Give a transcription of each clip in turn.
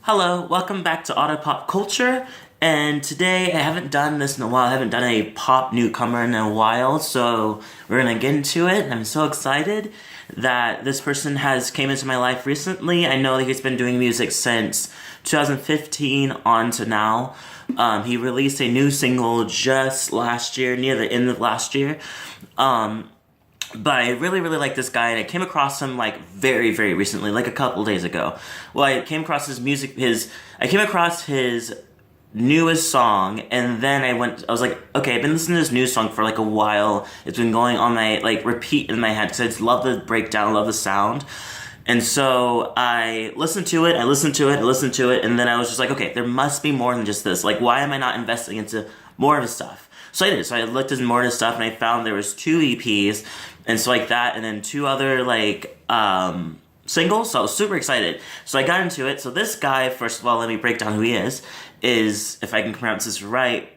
Hello, welcome back to Auto Pop Culture. And today, I haven't done this in a while. I haven't done a pop newcomer in a while, so we're gonna get into it. And I'm so excited that this person has came into my life recently. I know that he's been doing music since 2015 on to now. He released a new single just last year, near the end of last year. But I really, really like this guy, and I came across him, like, very, very recently, like a couple days ago. Well, I came across his newest song, and then I was like, okay, I've been listening to this new song for, like, a while. It's been going on my, like, repeat in my head, because I just love the breakdown, love the sound. And so I listened to it, and then I was just like, okay, there must be more than just this. Like, why am I not investing into more of his stuff? So I did. So I looked at more of his stuff, and I found there was 2 EPs, and so like that, and then 2 other like singles. So I was super excited. So I got into it. So this guy, first of all, let me break down who he is, if I can pronounce this right,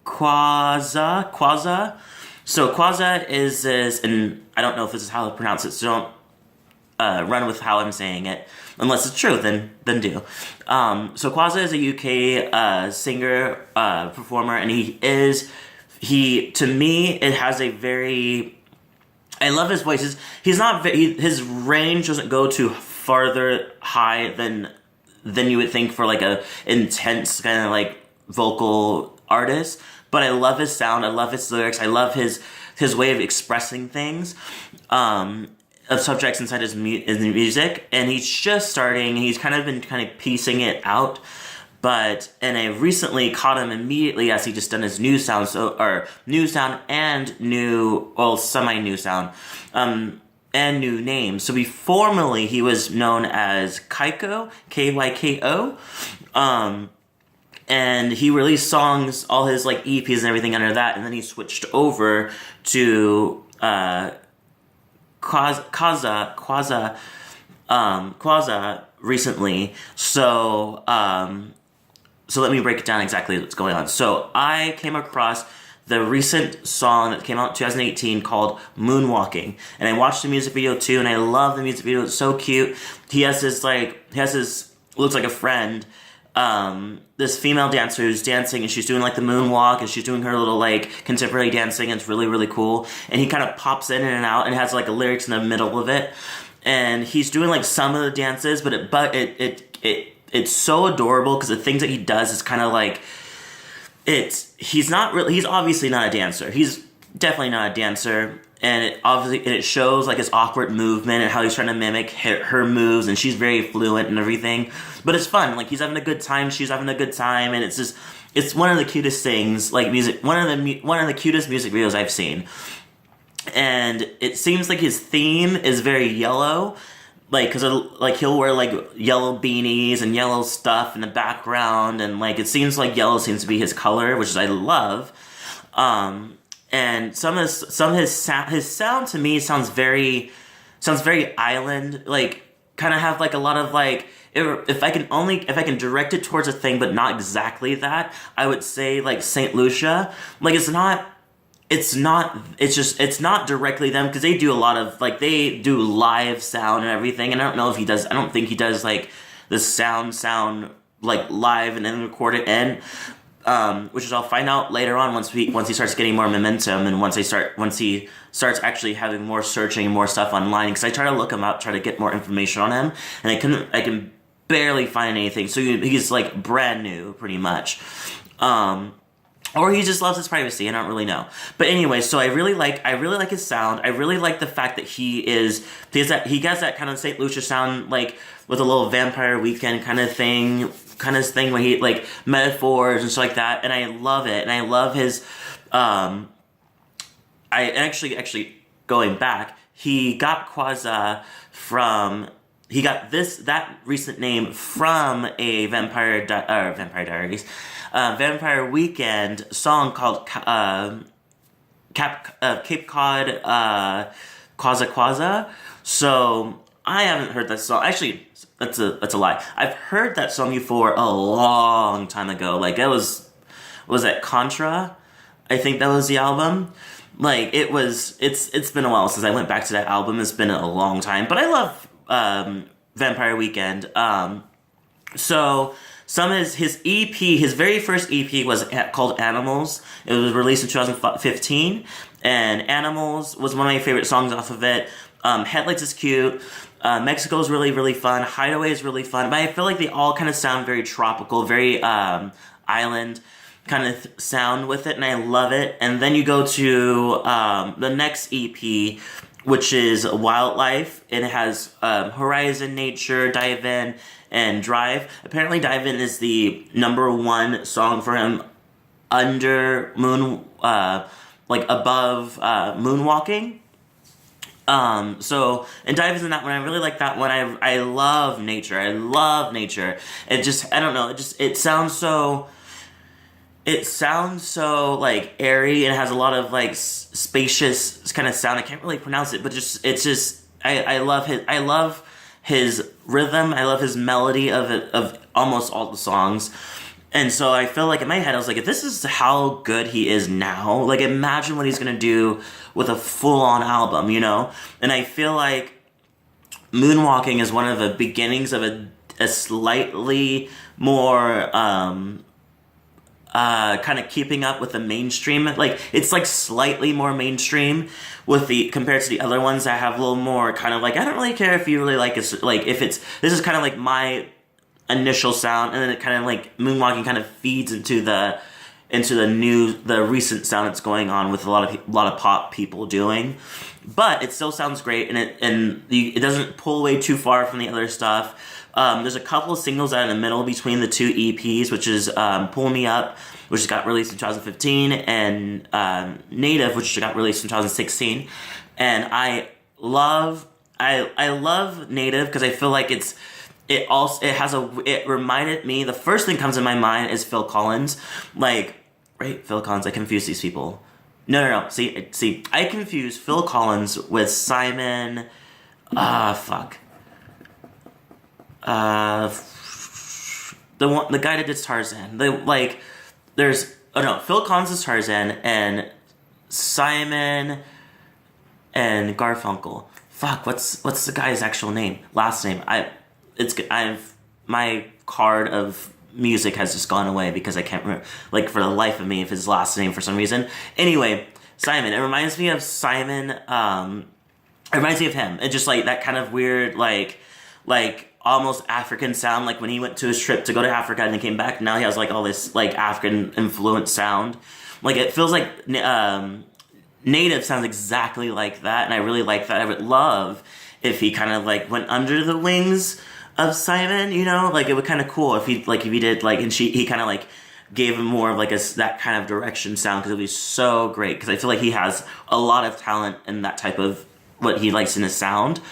Kwassa. So Kwassa is this, and I don't know if this is how to pronounce it, so don't run with how I'm saying it. Unless it's true, then do. So Kwassa is a UK singer, performer, and to me, it has a very, I love his voice. His range doesn't go too farther high than you would think for like a intense kind of like vocal artist. But I love his sound. I love his lyrics. I love his way of expressing things, of subjects inside his music. And he's just starting. He's kind of been piecing it out. And I recently caught him immediately as he just done his new sound, and semi-new sound, and new name. So formerly he was known as Kyko, Kyko, and he released songs, all his like EPs and everything under that, and then he switched over to Kwassa recently. So let me break it down exactly what's going on. So I came across the recent song that came out in 2018 called Moonwalking. And I watched the music video too, and I love the music video. It's so cute. He has looks like a friend, this female dancer who's dancing, and she's doing like the moonwalk, and she's doing her little like contemporary dancing, and it's really, really cool. And he kind of pops in and out, and has like a lyrics in the middle of it. And he's doing like some of the dances, but it's so adorable because the things that he does is kind of like, he's obviously not a dancer. He's definitely not a dancer. And it shows like his awkward movement and how he's trying to mimic her moves, and she's very fluent and everything. But it's fun. Like, he's having a good time, she's having a good time, and it's one of the cutest things, like music, one of the cutest music videos I've seen. And it seems like his theme is very yellow. Like, because like he'll wear like yellow beanies and yellow stuff in the background, and like it seems like yellow seems to be his color, which I love. And some of his sound to me sounds very island, like kind of have like a lot of like, if I can direct it towards a thing, but not exactly that, I would say like Saint Lucia. Like, it's not directly them, because they do a lot of, like, they do live sound and everything, and I don't think he does, like, the sound, like, live and then record it in, which is I'll find out later on once he starts getting more momentum, and once he starts actually having more searching and more stuff online, because I try to look him up, try to get more information on him, and I can barely find anything, so he's, like, brand new, pretty much. Or he just loves his privacy, I don't really know. But anyway, so I really like his sound. I really like the fact that he has that kind of St. Lucia sound, like, with a little Vampire Weekend kind of thing where he, like, metaphors and stuff like that, and I love it. And I love his, actually, going back, he got Kwassa that recent name from a Vampire Diaries, Vampire Weekend song called Cape Cod Kwassa. So I haven't heard that song. Actually, that's a lie. I've heard that song before a long time ago. Like, was that Contra? I think that was the album. Like, it's been a while since I went back to that album. It's been a long time. But I love Vampire Weekend. So some of his EP, his very first EP was called Animals. It was released in 2015, and Animals was one of my favorite songs off of it. Headlights is cute. Mexico is really, really fun. Hideaway is really fun, but I feel like they all kind of sound very tropical, very island kind of sound with it, and I love it. And then you go to the next EP, which is Wildlife. It has Horizon, Nature, Dive In, and Drive. Apparently Dive In is the #1 song for him under like above Moonwalking. And Dive is in that one. I really like that one. I love Nature. I love Nature. It just, I don't know, it sounds so like airy, and it has a lot of like spacious kind of sound. I can't really pronounce it, but I love his rhythm. I love his melody of almost all the songs. And so I feel like in my head, I was like, if this is how good he is now, like imagine what he's gonna do with a full-on album, you know? And I feel like Moonwalking is one of the beginnings of a slightly more kind of keeping up with the mainstream. Like it's like slightly more mainstream with compared to the other ones that have a little more kind of like, I don't really care if you really like it, like if it's, this is kind of like my initial sound, and then it kind of like Moonwalking kind of feeds into the recent sound that's going on with a lot of pop people doing, but it still sounds great, and it doesn't pull away too far from the other stuff. There's a couple of singles out in the middle between the two EPs, which is Pull Me Up, which got released in 2015, and Native, which got released in 2016. And I love Native because I feel like it reminded me, the first thing comes in my mind is Phil Collins. Like, right, Phil Collins, I confuse these people. No. See, I confuse Phil Collins with Simon, the guy that did Tarzan. Phil Collins is Tarzan, and Simon and Garfunkel. Fuck, what's the guy's actual name? Last name? My card of music has just gone away because I can't remember, like, for the life of me, if his last name for some reason. Anyway, Simon. It reminds me of Simon. It reminds me of him. It's just like that kind of weird, like almost African sound. Like when he went to his trip to go to Africa and then came back. Now he has like all this like African influenced sound. Like it feels like Native sounds exactly like that, and I really like that. I would love if he kind of like went under the wings of Simon, you know, like it would kind of cool if he did like, and he kind of like gave him more of like that kind of direction sound, because it would be so great, because I feel like he has a lot of talent in that type of what he likes in his sound.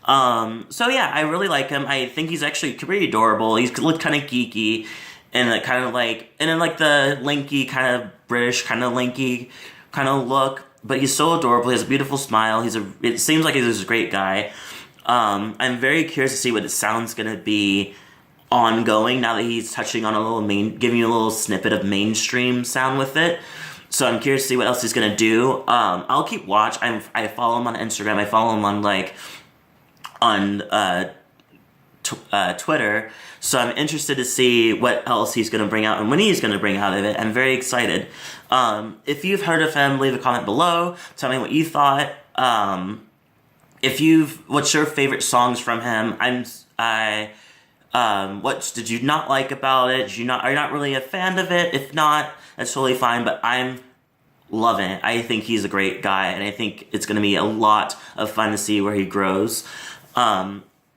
So yeah, I really like him. I think he's actually pretty adorable. He's look kind of geeky, and like kind of like, and then like the lanky kind of British kind of lanky kind of look, but he's so adorable. He has a beautiful smile. It seems like he's a great guy. I'm very curious to see what it sounds gonna be ongoing now that he's touching on giving you a little snippet of mainstream sound with it. So I'm curious to see what else he's gonna do. I'll keep watch. I follow him on Instagram. I follow him on Twitter. So I'm interested to see what else he's gonna bring out and when he's gonna bring out of it. I'm very excited. If you've heard of him, leave a comment below. Tell me what you thought. What's your favorite songs from him? What did you not like about it? Are you not really a fan of it? If not, that's totally fine, but I'm loving it. I think he's a great guy, and I think it's going to be a lot of fun to see where he grows.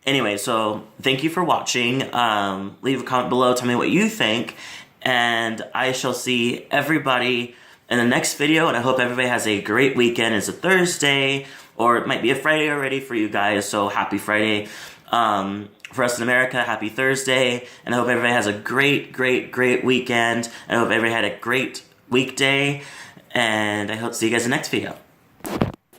Anyway, so thank you for watching. Leave a comment below, tell me what you think, and I shall see everybody in the next video, and I hope everybody has a great weekend. It's a Thursday, or it might be a Friday already for you guys, so happy Friday. For us in America, happy Thursday, and I hope everybody has a great, great, great weekend. I hope everybody had a great weekday, and I hope to see you guys in the next video.